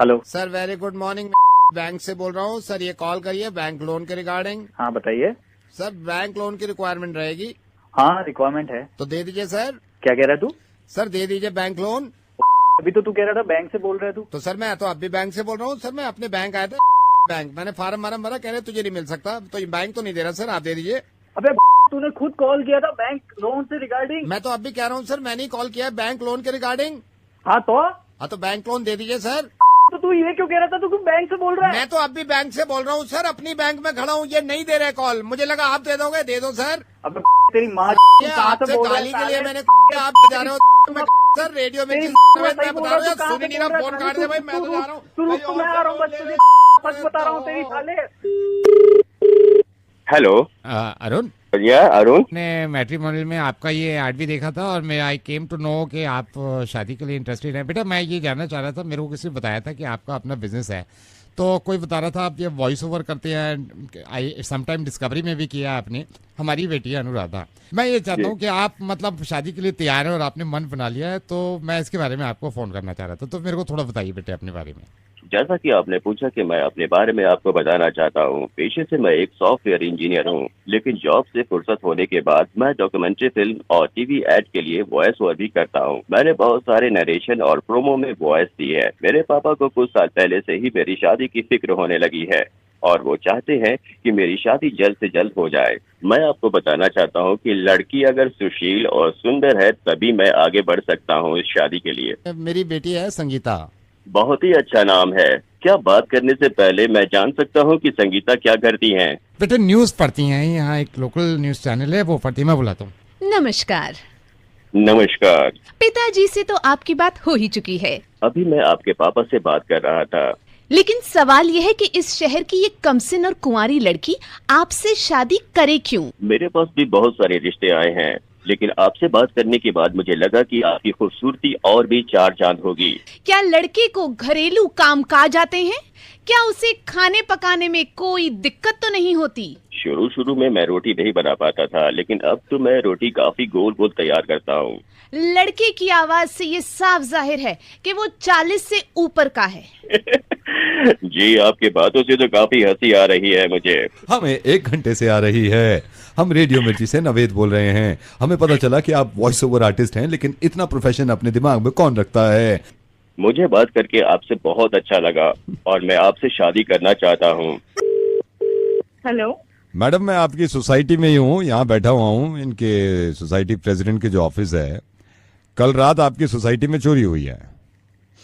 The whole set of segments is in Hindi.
Hello sir very good morning, bank से बोल रहा हूँ सर। ये कॉल करिए बैंक लोन के रिगार्डिंग। हाँ बताइए। सर बैंक लोन की रिक्वायरमेंट रहेगी। हाँ रिक्वायरमेंट है। तो दे दीजिए सर। क्या कह रहा है तू? सर दे दीजिए बैंक लोन। अभी तो तू कह रहा था बैंक से बोल रहा है तू। तो सर मैं तो अब भी बैंक से बोल रहा हूँ सर। मैं अपने बैंक आया था, बैंक मैंने फार्म वार्म भरा, कह रहे तुझे नहीं मिल सकता, तो ये बैंक तो नहीं दे रहा सर, आप दे दीजिए। अबे तूने खुद कॉल किया था बैंक लोन से रिगार्डिंग। मैं तो अब भी कह रहा हूँ सर, मैंने ही कॉल किया है बैंक लोन के रिगार्डिंग। हाँ तो बैंक लोन दे दीजिए सर। तो तू ये क्यों कह रहा था तू बैंक से बोल रहा है? मैं तो अब भी बैंक से बोल रहा हूँ सर, अपनी बैंक में खड़ा हूँ, ये नहीं दे रहे कॉल। मुझे लगा आप दे दोगे, दे दो सर। अब तेरी माँ आपसे गाली के लिए मैंने आप जा रहे हो मैं सर रेडियो में मैं बता रहा हूँ, सुन ही नहीं रहा, फोन काट दे भाई, मैं तो जा रहा हूँ। मैं आ रहा हूँ, सच बता रहा हूँ तेरी साले। हेलो अरुण, या अरुण, मैंने मैट्रिमोनियल में आपका ये एड भी देखा था और मैं आई केम टू नो कि आप शादी के लिए इंटरेस्टेड हैं। बेटा मैं ये जानना चाह रहा था, मेरे को किसी ने बताया था कि आपका अपना बिजनेस है, तो कोई बता रहा था आप ये वॉइस ओवर करते हैं, आई समटाइम डिस्कवरी में भी किया आपने। हमारी बेटी है अनुराधा। मैं ये चाहता हूँ कि आप मतलब शादी के लिए तैयार हैं और आपने मन बना लिया है, तो मैं इसके बारे में आपको फोन करना चाह रहा था, तो मेरे को थोड़ा बताइए बेटे अपने बारे में। जैसा कि आपने पूछा कि मैं अपने बारे में आपको बताना चाहता हूँ। पेशे से मैं एक सॉफ्टवेयर इंजीनियर हूँ, लेकिन जॉब से फुर्सत होने के बाद मैं डॉक्यूमेंट्री फिल्म और टीवी एड के लिए वॉइस ओवर भी करता हूँ। मैंने बहुत सारे नरेशन और प्रोमो में वॉइस दी है। मेरे पापा को कुछ साल पहले से ही मेरी शादी की फिक्र होने लगी है और वो चाहते हैं कि मेरी शादी जल्द से जल्द हो जाए। मैं आपको बताना चाहता हूँ कि लड़की अगर सुशील और सुंदर है तभी मैं आगे बढ़ सकता हूँ इस शादी के लिए। मेरी बेटी है संगीता। बहुत ही अच्छा नाम है। क्या बात करने से पहले मैं जान सकता हूँ कि संगीता क्या करती हैं? बेटे न्यूज पढ़ती हैं, यहाँ एक लोकल न्यूज चैनल है वो पढ़ती, मैं बुलाता हूँ। नमस्कार। नमस्कार। पिताजी से तो आपकी बात हो ही चुकी है। अभी मैं आपके पापा से बात कर रहा था। लेकिन सवाल यह है कि इस शहर की ये कमसिन और कुंवारी लड़की आपसे शादी करे क्यों? मेरे पास भी बहुत सारे रिश्ते आए हैं, लेकिन आपसे बात करने के बाद मुझे लगा कि आपकी खूबसूरती और भी चार चांद होगी। क्या लड़के को घरेलू काम काज आते हैं? क्या उसे खाने पकाने में कोई दिक्कत तो नहीं होती? शुरू में मैं रोटी नहीं बना पाता था, लेकिन अब तो मैं रोटी काफी गोल गोल तैयार करता हूँ। लड़के की आवाज से ये साफ जाहिर है कि वो 40 से ऊपर का है। जी आपकी बातों से तो काफी हंसी आ रही है मुझे। हमें 1 घंटे से आ रही है। हम रेडियो मिर्ची से नवेद बोल रहे हैं। हमें पता चला कि आप वॉइस ओवर आर्टिस्ट हैं, लेकिन इतना प्रोफेशन अपने दिमाग में कौन रखता है? मुझे बात करके आपसे बहुत अच्छा लगा और मैं आपसे शादी करना चाहता हूँ। हेलो मैडम, मैं आपकी सोसाइटी में ही हूँ, यहाँ बैठा हुआ हूँ। इनके सोसाइटी प्रेसिडेंट के जो ऑफिस है, कल रात आपकी सोसाइटी में चोरी हुई है।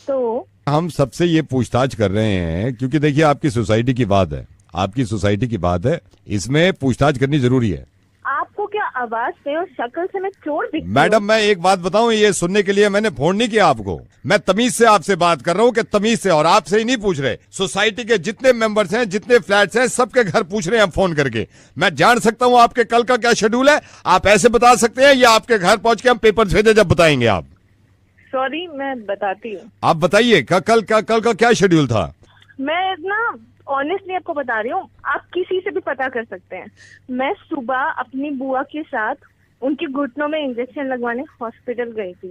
तो हम सबसे ये पूछताछ कर रहे हैं क्योंकि देखिए आपकी सोसाइटी की बात है, आपकी सोसाइटी की बात है, इसमें पूछताछ करनी जरूरी है। आपको क्या आवाज से और शक्ल से मैं चोर दिखती हूँ? मैडम मैं एक बात बताऊं, ये सुनने के लिए मैंने फोन नहीं किया आपको। मैं तमीज से आपसे बात कर रहा हूँ कि तमीज से, और आपसे ही नहीं पूछ रहे। सोसाइटी के जितने मेंबर्स हैं, जितने फ्लैट्स हैं, सबके घर पूछ रहे हैं हम फोन करके। मैं जान सकता हूँ आपके कल का क्या शेड्यूल है? आप ऐसे बता सकते हैं या आपके घर पहुंच के हम पेपर भेजे जब बताएंगे आप? सॉरी मैं बताती हूँ। आप बताइए कल का क्या शेड्यूल था? मैं ना ऑनेस्टली आपको बता रही हूँ, आप किसी से भी पता कर सकते हैं। मैं सुबह अपनी बुआ के साथ उनके घुटनों में इंजेक्शन लगवाने हॉस्पिटल गई थी।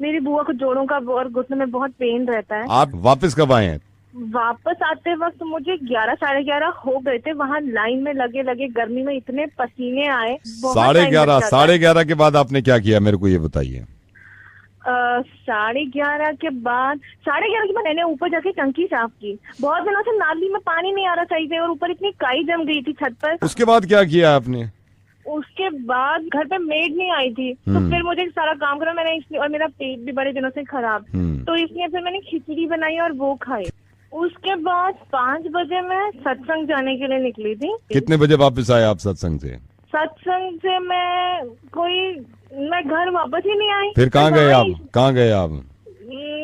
मेरी बुआ को जोड़ों का और घुटनों में बहुत पेन रहता है। आप वापस कब आए हैं? वापस आते वक्त मुझे 11 साढ़े 11 हो गए थे। वहाँ लाइन में लगे गर्मी में इतने पसीने आए। 11:30 के बाद आपने क्या किया, मेरे को ये बताइए। 11:30 के बाद मैंने ऊपर जाके टंकी साफ की। बहुत दिनों से नाली में पानी नहीं आ रहा सही से, और ऊपर इतनी काई जम गई थी छत पर। उसके बाद क्या किया आपने? उसके बाद घर पे मेड नहीं आई थी, तो फिर मुझे सारा काम करा मैंने, और मेरा पेट भी बड़े दिनों से खराब, तो इसलिए फिर मैंने खिचड़ी बनाई और वो खाई। उसके बाद 5 बजे मैं सत्संग जाने के लिए निकली थी। कितने बजे वापस आए आप सत्संग से? सत्संग से मैं घर वापस ही नहीं आई। फिर कहाँ गए आप?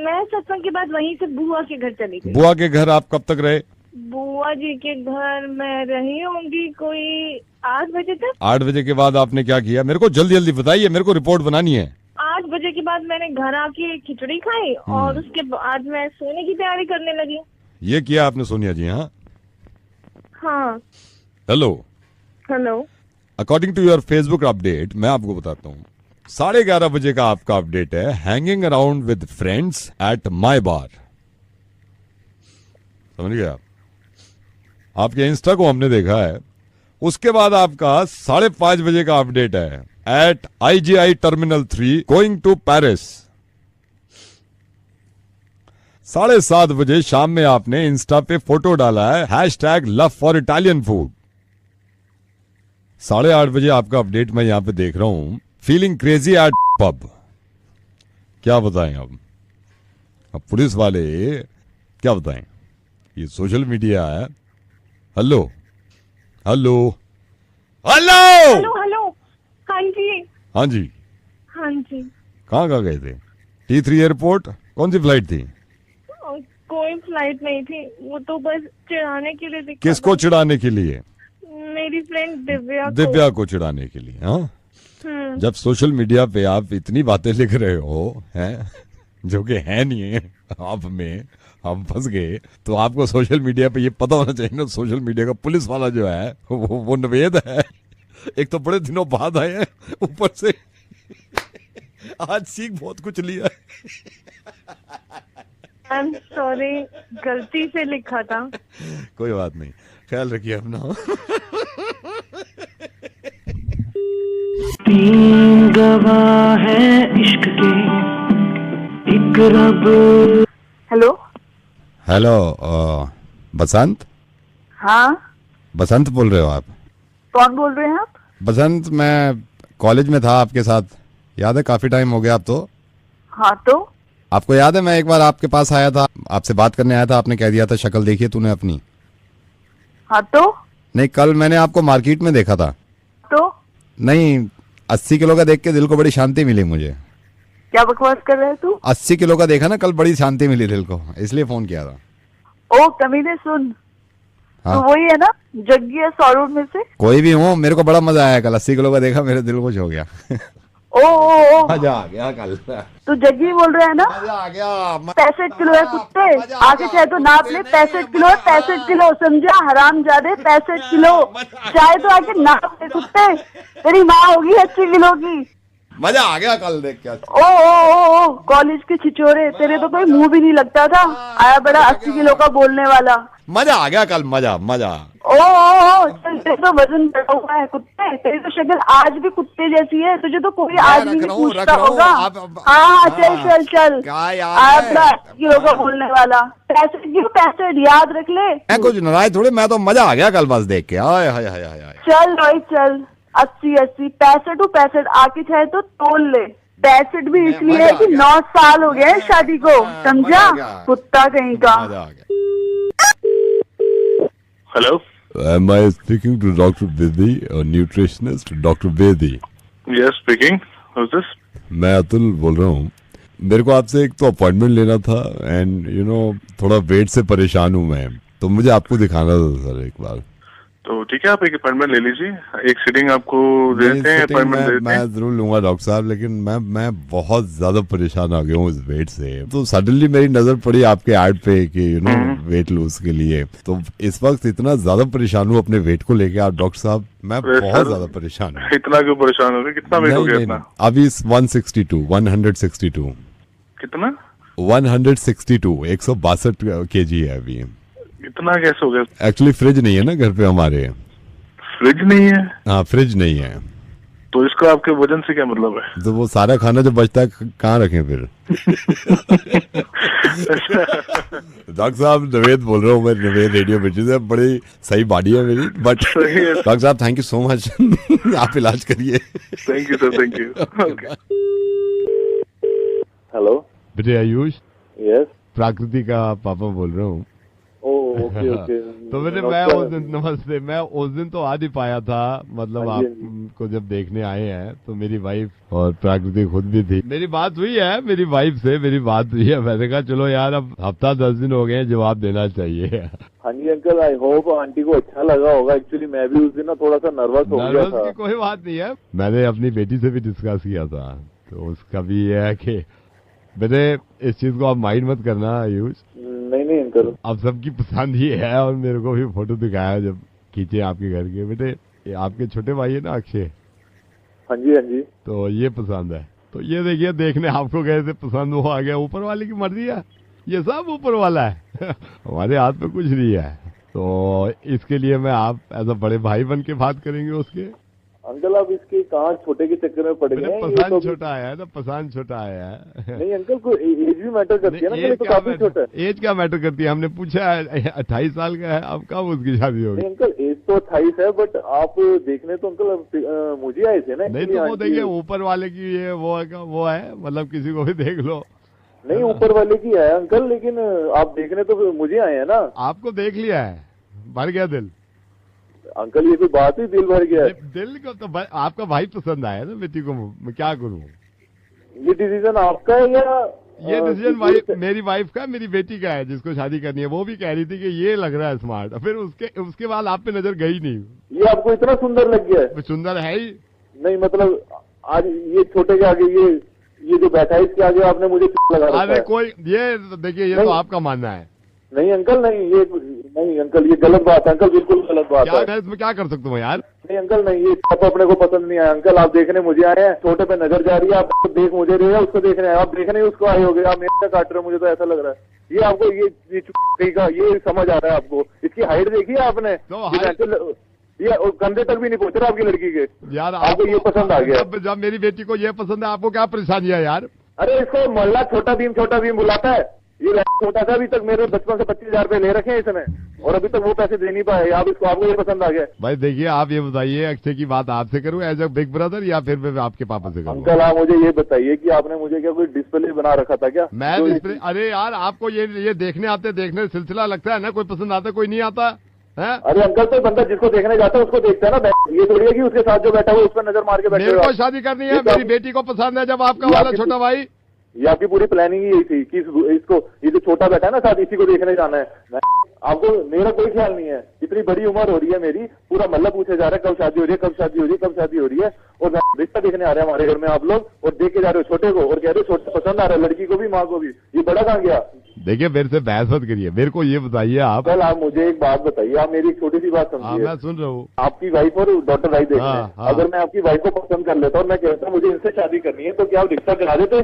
मैं सत्संग के बाद वहीं से बुआ के घर चली गई। बुआ के घर आप कब तक रहे? बुआ जी के घर मैं रही होंगी कोई 8 बजे तक। 8 बजे के बाद आपने क्या किया? मेरे को जल्दी बताइए, मेरे को रिपोर्ट बनानी है। 8 बजे के बाद मैंने घर आके खिचड़ी खाई और उसके बाद मैं सोने की तैयारी करने लगी। ये किया आपने सोनिया जी? हाँ। Hello. According to your Facebook update, मैं आपको बताता हूँ, 11:30 बजे का आपका अपडेट है, hanging around with friends at my bar. समझ गया? आपके इंस्टा को हमने देखा है। उसके बाद आपका 5:30 बजे का अपडेट है, at IGI Terminal 3 going to Paris. 7:30 बजे शाम में आपने इंस्टा पे फोटो डाला है, #LoveForItalianFood। 8:30 बजे आपका अपडेट मैं यहां पे देख रहा हूं, फीलिंग क्रेजी एट पब। क्या बताएं अब पुलिस वाले क्या बताएं, ये सोशल मीडिया है। Hello hello hello hello hello. हाँ जी हाँ जी, हाँ जी। कहाँ गए थे? T3 airport? कौन सी फ्लाइट थी? कोई फ्लाइट नहीं थी, वो तो बस चिढ़ाने के लिए दिखा किसको था। चिढ़ाने के लिए? मेरी फ्रेंड दिव्या दिव्या को चिढ़ाने के लिए। हाँ, जब सोशल मीडिया पे आप इतनी बातें लिख रहे हो हैं जो कि है नहीं है, आप में हम फंस गए, तो आपको सोशल मीडिया पे ये पता होना चाहिए ना, सोशल मीडिया का पुलिस वाला जो है वो नवेद है। एक तो बड़े दिनों बाद आए हैं, ऊपर से आज सीख बहुत कुछ लिया। आई एम सॉरी, गलती से लिखा था। कोई बात नहीं, ख्याल रखिए अपना। 3 गवाह हैं इश्क के, एक रब। हेलो। हेलो, बसंत? हाँ, बसंत बोल रहे हो आप? कौन बोल रहे हैं आप? बसंत, मैं कॉलेज में था आपके साथ, याद है? काफी टाइम हो गया अब तो। हाँ तो आपको याद है मैं एक बार आपके पास आया था, आपसे बात करने आया था, आपने कह दिया था शक्ल देखिए तूने अपनी। हाँ तो नहीं, कल मैंने आपको मार्केट में देखा था। तो नहीं, 80 किलो का देख के दिल को बड़ी शांति मिली मुझे। क्या बकवास कर रहे हैं तू? 80 किलो का देखा ना कल, बड़ी शांति मिली दिल को, इसलिए फोन किया था। ओ कमीने सुन, हाँ। तो वही है ना जग्गी है सौरभ में से? कोई भी हूँ, मेरे को बड़ा मजा आया कल, 80 किलो का देखा, मेरे दिल खुश हो गया। ओ मजा आ गया कल। तू जग्गी बोल रहा है ना? मजा आ गया। 65 किलो है कुत्ते, आगे चाहे तो नाप ले, 65 किलो है, 65 किलो, समझा हराम जादे, 65 किलो, चाहे तो आके नाप ले कुत्ते, तेरी माँ होगी 80 किलो की। मजा आ गया कल देख के। ओ कॉलेज के छिचोरे, तेरे तो कोई मुंह भी नहीं लगता था, आया बड़ा 80 किलो का बोलने वाला। मजा आ गया कल, मजा मजा। ओ चल, तेरे तो वजन बढ़ा हुआ है कुत्ते, तेरी तो शक्ल आज भी कुत्ते जैसी है, तुझे तो कोई आदमी नहीं पूछता होगा। हाँ चल चल चल, आया बड़ा 80 किलो का बोलने वाला। 65 किलो, 65 याद रख ले। मैं कुछ नाराज थोड़े, मैं तो मजा आ गया कल बस देख के। हाय हाय हाय हाय। चल भाई चल, 80 80, 65 आके चाहे तो तोल ले। 65 भी इसलिए है कि 9 साल हो गए शादी को, समझा कुत्ता कहीं का। मजा आ गया। Hello? Am I speaking to Dr. Vedi, a nutritionist? Dr. Vedi. Yes, speaking. Who's this? मैं अतुल बोल रहा हूँ। मेरे को आपसे एक तो अपॉइंटमेंट लेना था, एंड थोड़ा वेट से परेशान हूँ मैं, तो मुझे आपको दिखाना था सर एक बार। तो ठीक है, आप एक अपॉइंटमेंट ले लीजिए, एक सीटिंग आपको देते हैं, अपॉइंटमेंट देते मैं हैं। जरूर लूंगा डॉक्टर साहब, लेकिन मैं बहुत ज्यादा परेशान आ गया हूँ इस वेट से। तो सडनली मेरी नजर पड़ी आपके ऐड पे कि वेट लूज के लिए, तो इस वक्त इतना ज्यादा परेशान हूँ अपने वेट को लेके आप डॉक्टर साहब, मैं बहुत ज्यादा परेशान हूँ। इतना क्यों परेशान हो गए? कितना वेट हो गया नहीं, इतना? अभी 162 कितना? 162 162 kg है अभी। इतना कैसे हो गया? एक्चुअली फ्रिज नहीं है ना घर पे हमारे। फ्रिज नहीं है? हाँ, फ्रिज नहीं है, तो इसका आपके वजन से क्या मतलब है? तो वो सारा खाना जो बचता है कहाँ रखें फिर? डॉक्टर साहब नवेद बोल रहा हूँ मैं, नवेद रेडियो मिर्ची से। बड़ी सही बॉडी है मेरी, बट डॉक्टर साहब थैंक यू सो मच। आप इलाज करिए। Thank you sir, thank you. Hello. बेटे आयुष, यस। प्राकृति का पापा बोल रहा हूँ। Okay okay. तो मैं उस दिन, नमस्ते, मैं उस दिन तो आ नहीं पाया था, मतलब आपको जब देखने आए हैं तो मेरी वाइफ और प्राकृति खुद भी थी। मेरी बात हुई है, मेरी वाइफ से मेरी बात हुई है, मैंने कहा चलो यार अब हफ्ता 10 दिन हो गए, जवाब देना चाहिए। हाँ जी अंकल, आई होप आंटी को अच्छा लगा होगा। एक्चुअली मैं भी उस दिन ना थोड़ा सा नर्वस हो गया था। की कोई बात नहीं है, मैंने अपनी बेटी से भी डिस्कस किया था, तो उसका भी ये है कि बेटे इस चीज को आप माइंड मत करना आयुष। नहीं अंकल, अब सबकी पसंद ये है, और मेरे को भी फोटो दिखाया जब खींचे आपके घर के। बेटे ये आपके छोटे भाई है ना अक्षय? हाँ जी। तो ये पसंद है, तो ये देखिए, देखने आपको गए थे, पसंद वो आ गया, ऊपर वाले की मर्जी है, ये सब ऊपर वाला है। हमारे हाथ में कुछ नहीं है, तो इसके लिए मैं आप एज अ बड़े भाई बन के बात करेंगे उसके। अंकल आप इसके कांच छोटे के चक्कर में पड़ गए हैं। ये पसंद तो छोटा आया है ना, पसंद छोटा आया है। नहीं अंकल, को एज भी मैटर करती है ना, ये तो काफी छोटा है। एज क्या मैटर करती है? हमने पूछा है 28 साल का है, अब कब उसकी शादी होगी? नहीं अंकल, एज तो 28 है, बट आप देखने तो अंकल मुझे आए थे ना। नहीं तो वो देखिए ऊपर वाले की ये वो है, मतलब किसी को भी देख लो। नहीं ऊपर वाले की है अंकल, लेकिन आप देखने तो मुझे आए हैं ना। आपको देख लिया है, भर गया दिल। अंकल ये कोई बात ही, दिल भर गया। दिल को तो आपका भाई पसंद आया ना बेटी को, मैं क्या करूं? ये डिसीजन आपका है या ये डिसीजन मेरी वाइफ का, मेरी बेटी का है जिसको शादी करनी है। वो भी कह रही थी कि ये लग रहा है स्मार्ट, फिर उसके बाद आप पे नजर गई नहीं। ये आपको इतना सुंदर लग गया है? सुंदर है ही नहीं, मतलब आज ये छोटे के आगे ये जो बैठा है इसके आगे आपने मुझे लगा रखा है। अरे कोई ये देखिए, ये तो आपका मानना है। नहीं अंकल, नहीं अंकल, ये गलत बात है अंकल, बिल्कुल गलत बात है। मैं इसमें क्या कर सकता हूँ यार? नहीं अंकल नहीं, ये आप अपने को पसंद नहीं आया अंकल। आप देखने मुझे आए हैं, छोटे पे नजर जा रही है, आप देख मुझे रहे हैं, उसको देखने आए, आप देखने उसको आए होगे। आप मेरे काट रहे हो, मुझे तो ऐसा लग रहा है। ये आपको ये समझ आ रहा है आपको? इसकी हाइट देखी है आपने? ये कंधे तक भी नहीं पहुंच रहा आपकी लड़की के। यार आपको ये पसंद आ गया? जब मेरी बेटी को ये पसंद है, आपको क्या परेशानी है यार? अरे इसको मोहल्ला छोटा भीम बुलाता है। ये छोटा सा अभी तक मेरे बचपन से 25,000 रुपए ले रखे हैं इसने, और अभी तक वो पैसे दे नहीं पाए। आपको ये पसंद आ गया? भाई देखिए, आप ये बताइए, अक्षय की बात आपसे करूं एज अ बिग ब्रदर, या फिर मैं आपके पापा से करूं? अंकल आप मुझे ये बताइए कि आपने मुझे क्या कोई डिस्प्ले बना रखा था क्या? मैं डिस्प्ले? अरे यार, आपको ये देखने सिलसिला लगता है ना, कोई पसंद आता कोई नहीं आता है? अरे अंकल, तो बंदा जिसको देखने जाता है उसको देखता है ना। ये थोड़ी है कि उसके साथ जो बैठा हुआ उस पर नजर मार के बैठा। मेरे को शादी करनी है, मेरी बेटी को पसंद है। जब आपका वाला छोटा भाई, ये आपकी पूरी प्लानिंग ही यही थी कि इसको ये जो छोटा बैठा है ना साथ, इसी को देखने जाना है। आपको मेरा कोई ख्याल नहीं है। इतनी बड़ी उम्र हो रही है मेरी, पूरा मतलब पूछे जा रहा है कब शादी हो रही है, कब शादी हो रही है, कब शादी हो रही है। और रिश्ता देखने आ रहे हैं हमारे घर में आप लोग, और देख के जा रहे हो छोटे को, और कह रहे हो छोटा पसंद आ रहा है, लड़की को भी माँ को भी। ये बड़ा कहाँ गया? देखिए, मेरे से बहस मत करिए, मेरे को ये बताइए आप। कल आप मुझे एक बात बताइए, आप मेरी एक छोटी सी बात समझिए। मैं सुन रहा हूँ। आपकी वाइफ और डॉटर भाई देखने, अगर मैं आपकी वाइफ को पसंद कर लेता और मैं कहता मुझे इनसे शादी करनी है, तो क्या आप रिश्ता करा देते?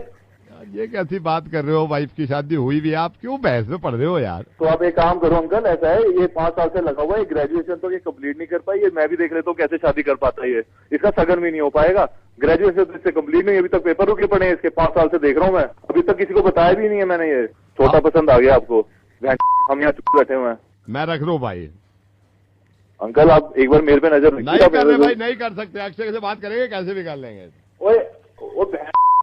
ये कैसी बात कर रहे हो? वाइफ की शादी हुई भी, आप क्यों बहस में पड़ रहे हो यार? तो आप एक काम करो अंकल, ऐसा है ये 5 साल से लगा हुआ है, ग्रेजुएशन तो ये कंप्लीट नहीं कर पाई। ये मैं भी देख लेता हूँ कैसे शादी कर पाता है। ये इसका सगन भी नहीं हो पाएगा। ग्रेजुएशन तो इससे कंप्लीट नहीं, अभी तक पेपर रुके पड़े हैं इसके। 5 साल से देख रहा हूँ मैं, अभी तक किसी को बताया भी नहीं है मैंने। ये छोटा पसंद आ गया आपको? हम यहाँ चुप बैठे हुए हैं। मैं रख रहा हूँ भाई। अंकल आप एक बार मेरे पे नजर रखिए। नहीं कर रहे भाई, नहीं कर सकते। अक्षय से बात करेंगे, कैसे भी कर लेंगे।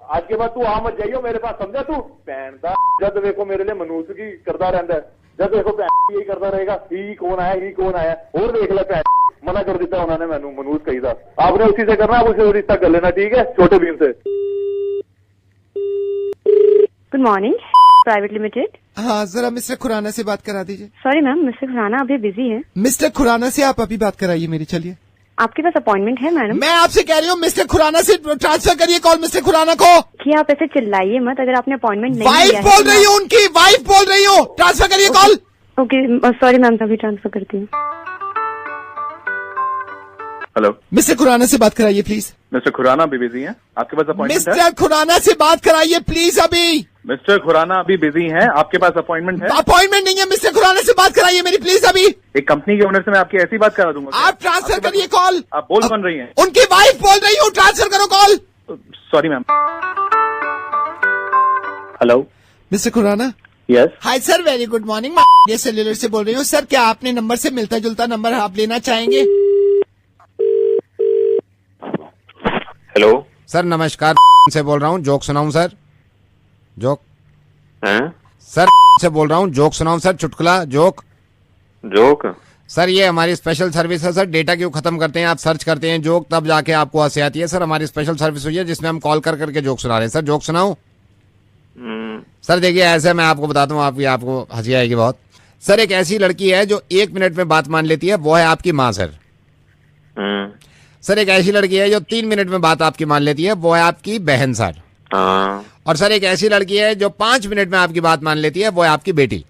आज के बाद तू आ मत जाइयो मेरे पास, समझा तू? पहनता जब देखो मेरे लिए मनुष्य की करता रहता है, जब देखो यही करता रहेगा। ही कौन आया और देख ले मना कर देता उन्होंने, मैंने मनुष्य कही था। आपने उसी से करना, आप उसे रिश्ता कर लेना, ठीक है? छोटे भीम से। Good morning, private limited. हाँ, जरा मिस्टर खुराना से बात करा दीजिए। सॉरी मैम, मिस्टर खुराना अभी बिजी है। मिस्टर खुराना से आप अभी बात कराइए मेरी। चलिए, आपके पास अपॉइंटमेंट है मैडम? मैं आपसे कह रही हूँ मिस्टर खुराना से ट्रांसफर करिए कॉल मिस्टर खुराना को। कि आप ऐसे चिल्लाइए मत, अगर आपने अपॉइंटमेंट नहीं वाइफ लिया बोल रही हूँ, उनकी वाइफ बोल रही हूँ, ट्रांसफर करिए कॉल। ओके सॉरी मैम, तभी ट्रांसफर करती हूँ। हेलो, मिस्टर खुराना से बात कराइए प्लीज। मिस्टर खुराना अभी बिजी हैं, आपके पास अपॉइंटमेंट है? मिस्टर खुराना से बात कराइए प्लीज अभी। मिस्टर खुराना अभी बिजी हैं, आपके पास अपॉइंटमेंट है? अपॉइंटमेंट नहीं है, मिस्टर खुराना से बात कराइए मेरी प्लीज अभी। एक कंपनी के ओनर से मैं आपकी ऐसी बात करा दूंगा? आप ट्रांसफर करिए कॉल। आप बोल कौन रही हैं? उनकी वाइफ बोल रही हूँ, ट्रांसफर करो call. Sorry ma'am. Hello mister Khurana. Yes. Hi sir, very good morning, ये सेल्युलर से बोल रही हूँ। सर, क्या आपने नंबर से मिलता जुलता नंबर आप लेना चाहेंगे? हेलो सर नमस्कार, से बोल रहा हूँ, जोक सुनाऊं सर? जोक हैं? सर से बोल रहा हूँ, जोक सुनाऊं सर? चुटकुला जोक। सर ये हमारी स्पेशल सर्विस है सर, डेटा क्यों खत्म करते हैं, आप सर्च करते हैं जोक, तब जाके आपको हंसी आती है। सर हमारी स्पेशल सर्विस हुई है जिसमें हम कॉल कर करके जोक सुना रहे हैं। सर जोक सुनाऊं? सर देखिए, ऐसे मैं आपको बताता हूँ, आपको हंसी आएगी बहुत। सर एक ऐसी लड़की है जो 1 मिनट में बात मान लेती है, वो है आपकी माँ सर। सर एक ऐसी लड़की है जो 3 मिनट में बात आपकी मान लेती है, वो है आपकी बहन सर। और सर एक ऐसी लड़की है जो 5 मिनट में आपकी बात मान लेती है, वो है आपकी बेटी।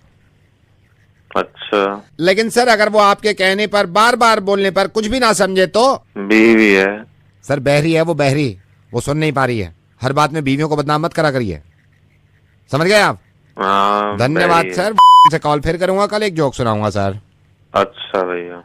अच्छा, लेकिन सर अगर वो आपके कहने पर बार बार बोलने पर कुछ भी ना समझे तो? बीवी है। सर बहरी है, वो बहरी, वो सुन नहीं पा रही है। हर बात में बीवियों को बदनाम मत करा करिए, समझ गए आप? हाँ धन्यवाद भाई। सर। से कॉल फिर करूंगा, कल एक जोक सुनाऊंगा सर। अच्छा भैया।